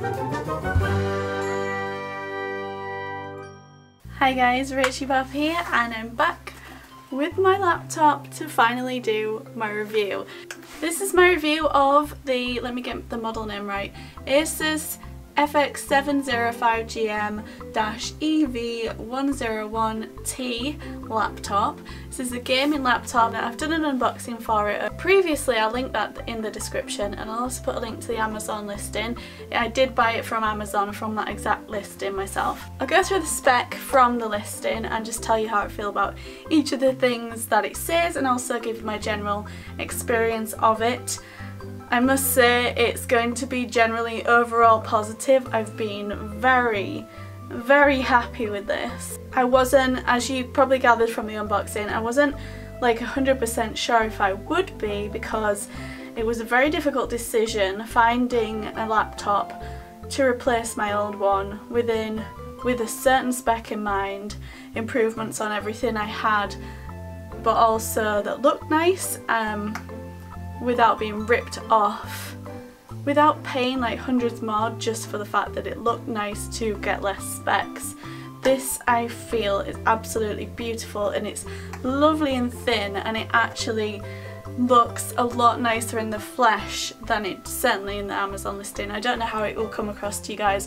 Hi guys, rachybop here, and I'm back with my laptop to finally do my review. This is my review of the, let me get the model name right, ASUS FX705GM-EV101T laptop. This is a gaming laptop that I've done an unboxing for it. Previously I'll link that in the description, and I'll also put a link to the Amazon listing. I did buy it from Amazon from that exact listing myself. I'll go through the spec from the listing and just tell you how I feel about each of the things that it says, and also give you my general experience of it. I must say it's going to be generally overall positive. I've been very happy with this. I wasn't, as you probably gathered from the unboxing, I wasn't like 100% sure if I would be, because it was a very difficult decision finding a laptop to replace my old one with a certain spec in mind, improvements on everything I had, but also that looked nice, without being ripped off, without paying like hundreds more just for the fact that it looked nice to get less specs. This, I feel, is absolutely beautiful, and it's lovely and thin, and it actually looks a lot nicer in the flesh than it certainly in the Amazon listing. I don't know how it will come across to you guys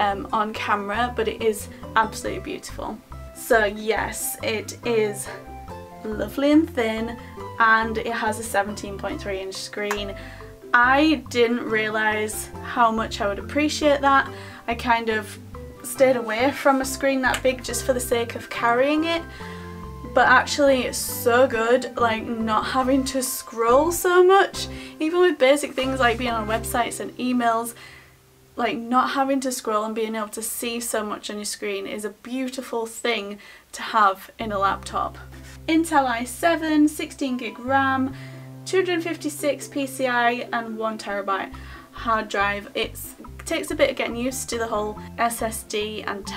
on camera, but it is absolutely beautiful. So yes, it is lovely and thin, and it has a 17.3-inch screen. I didn't realise how much I would appreciate that. I kind of stayed away from a screen that big just for the sake of carrying it, but actually it's so good, like not having to scroll so much, even with basic things like being on websites and emails. Like, not having to scroll and being able to see so much on your screen is a beautiful thing to have in a laptop. Intel i7, 16GB RAM, 256 PCI and 1TB hard drive. It takes a bit of getting used to the whole SSD and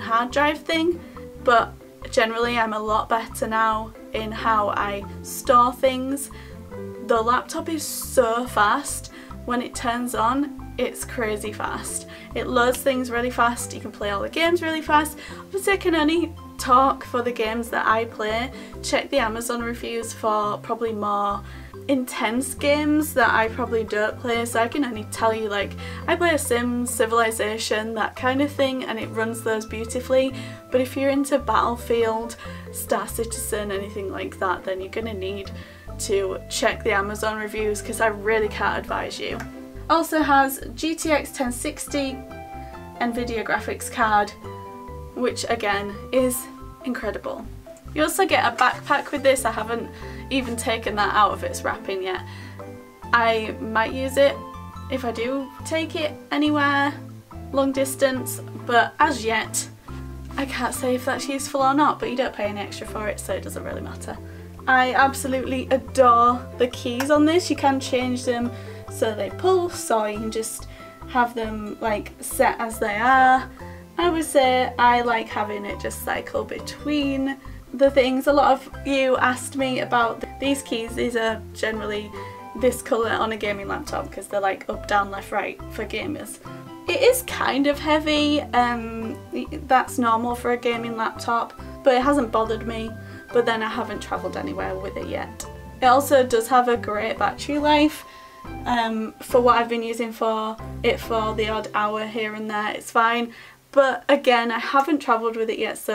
hard drive thing, but generally I'm a lot better now in how I store things. The laptop is so fast. When it turns on, it's crazy fast. It loads things really fast, you can play all the games really fast. Obviously I can only talk for the games that I play. Check the Amazon reviews for probably more intense games that I probably don't play, so I can only tell you, like, I play a Sims, Civilization, that kind of thing, and it runs those beautifully. But if you're into Battlefield, Star Citizen, anything like that, then you're gonna need to check the Amazon reviews, because I really can't advise you. Also has GTX 1060 NVIDIA graphics card, which again is incredible. You also get a backpack with this. I haven't even taken that out of its wrapping yet. I might use it if I do take it anywhere long distance, but as yet I can't say if that's useful or not, but you don't pay any extra for it, so it doesn't really matter. I absolutely adore the keys on this. You can change them so they pulse, or you can just have them like set as they are. I would say I like having it just cycle between the things. A lot of you asked me about these keys. These are generally this colour on a gaming laptop because they're like up, down, left, right for gamers. It is kind of heavy, that's normal for a gaming laptop, but it hasn't bothered me. But then I haven't travelled anywhere with it yet. It also does have a great battery life. For what I've been using for it for the odd hour here and there, it's fine. But again, I haven't travelled with it yet,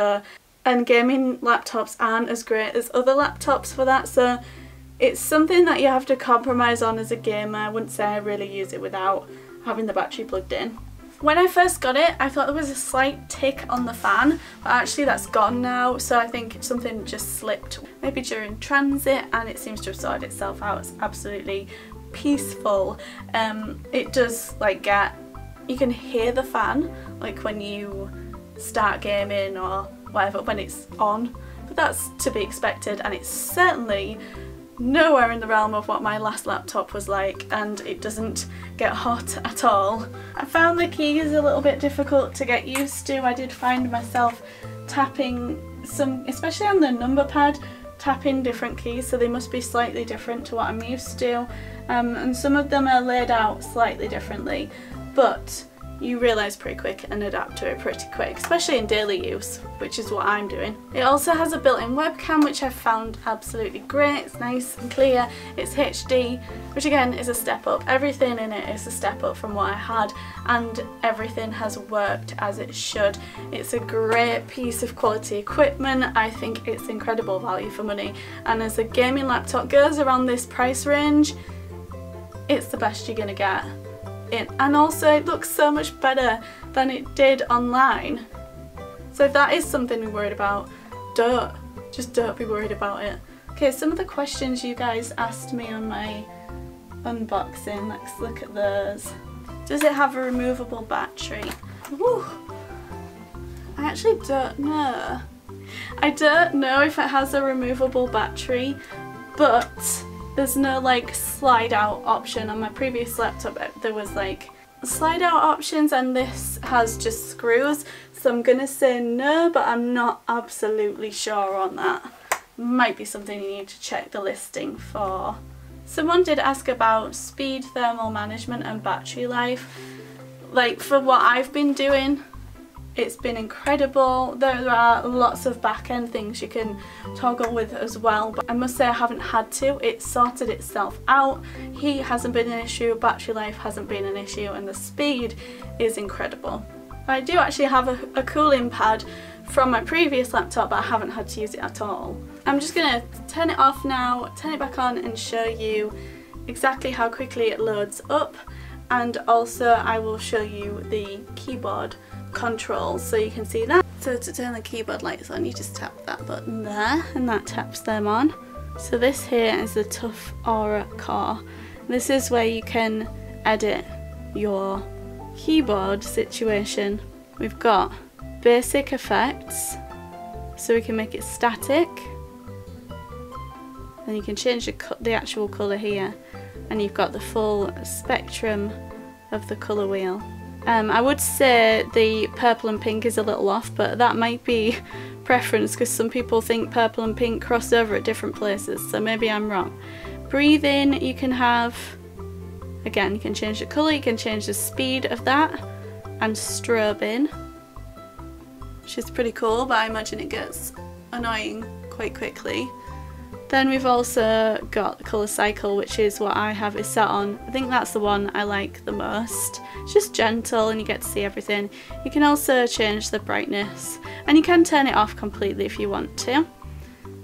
and gaming laptops aren't as great as other laptops for that, so it's something that you have to compromise on as a gamer. I wouldn't say I really use it without having the battery plugged in. When I first got it, I thought there was a slight tick on the fan, but actually that's gone now, so I think something just slipped maybe during transit, and it seems to have sorted itself out. It's absolutely peaceful. It does like you can hear the fan like when you start gaming or whatever, when it's on, but that's to be expected, and it's certainly nowhere in the realm of what my last laptop was like, and it doesn't get hot at all. I found the keys a little bit difficult to get used to. I did find myself tapping some, especially on the number pad, tapping different keys, so they must be slightly different to what I'm used to, and some of them are laid out slightly differently, but you realise pretty quick and adapt to it pretty quick, especially in daily use, which is what I'm doing. It also has a built-in webcam, which I've found absolutely great. It's nice and clear, it's HD, which again is a step up. Everything in it is a step up from what I had, and everything has worked as it should. It's a great piece of quality equipment. I think it's incredible value for money, and as a gaming laptop goes around this price range, it's the best you're gonna get. And also it looks so much better than it did online. So if that is something you're worried about, don't be worried about it. Okay, some of the questions you guys asked me on my unboxing, let's look at those. Does it have a removable battery? Woo. I actually don't know. I don't know if it has a removable battery, but there's no like slide out option. On my previous laptop there was like slide out options, and this has just screws, so I'm gonna say no, but I'm not absolutely sure on that. Might be something you need to check the listing for. Someone did ask about speed, thermal management and battery life. Like, for what I've been doing, it's been incredible. There are lots of back-end things you can toggle with as well, but I must say I haven't had to. It's sorted itself out. Heat hasn't been an issue, battery life hasn't been an issue, and the speed is incredible. I do actually have a cooling pad from my previous laptop, but I haven't had to use it at all. I'm just going to turn it off now, turn it back on and show you exactly how quickly it loads up, and also I will show you the keyboard controls so you can see that. So to turn the keyboard lights on, you just tap that button there and that taps them on. So this here is the TUF Aura core. This is where you can edit your keyboard situation. We've got basic effects, so we can make it static. Then you can change the actual colour here, and you've got the full spectrum of the colour wheel. I would say the purple and pink is a little off, but that might be preference because some people think purple and pink cross over at different places, so maybe I'm wrong. Breathing, you can have, again, you can change the colour, you can change the speed of that, and strobing, which is pretty cool, but I imagine it gets annoying quite quickly. Then we've also got the colour cycle, which is what I have it set on. I think that's the one I like the most. It's just gentle and you get to see everything. You can also change the brightness, and you can turn it off completely if you want to.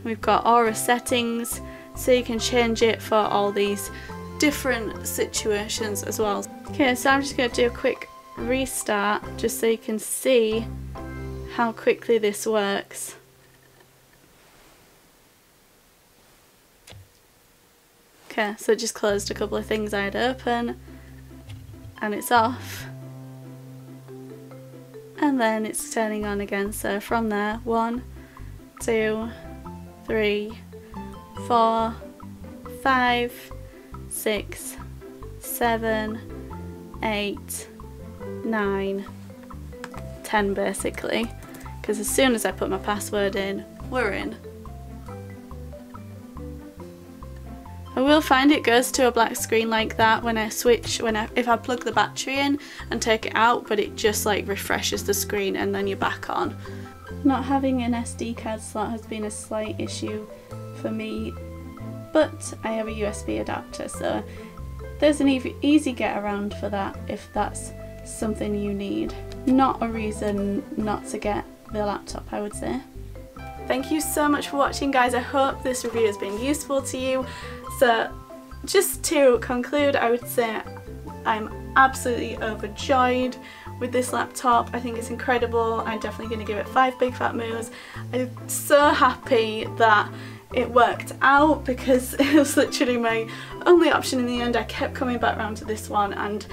We've got aura settings, so you can change it for all these different situations as well. Okay, so I'm just going to do a quick restart just so you can see how quickly this works. Okay, so it just closed a couple of things I had open, and it's off, and then it's turning on again. So from there, 1, 2, 3, 4, 5, 6, 7, 8, 9, 10 basically, because as soon as I put my password in, we're in. I will find it goes to a black screen like that when I switch, if I plug the battery in and take it out, but it just like refreshes the screen and then you're back on. Not having an SD card slot has been a slight issue for me, but I have a USB adapter, so there's an easy get around for that if that's something you need. Not a reason not to get the laptop, I would say. Thank you so much for watching, guys. I hope this review has been useful to you. So just to conclude, I would say I'm absolutely overjoyed with this laptop. I think it's incredible. I'm definitely going to give it 5 big fat moos. I'm so happy that it worked out because it was literally my only option in the end. I kept coming back around to this one, and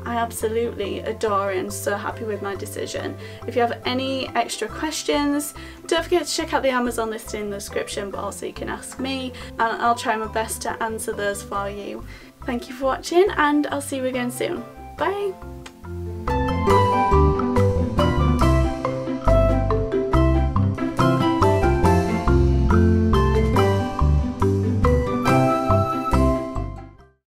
I absolutely adore it and so happy with my decision. If you have any extra questions, don't forget to check out the Amazon listing in the description, but also you can ask me and I'll try my best to answer those for you. Thank you for watching, and I'll see you again soon. Bye!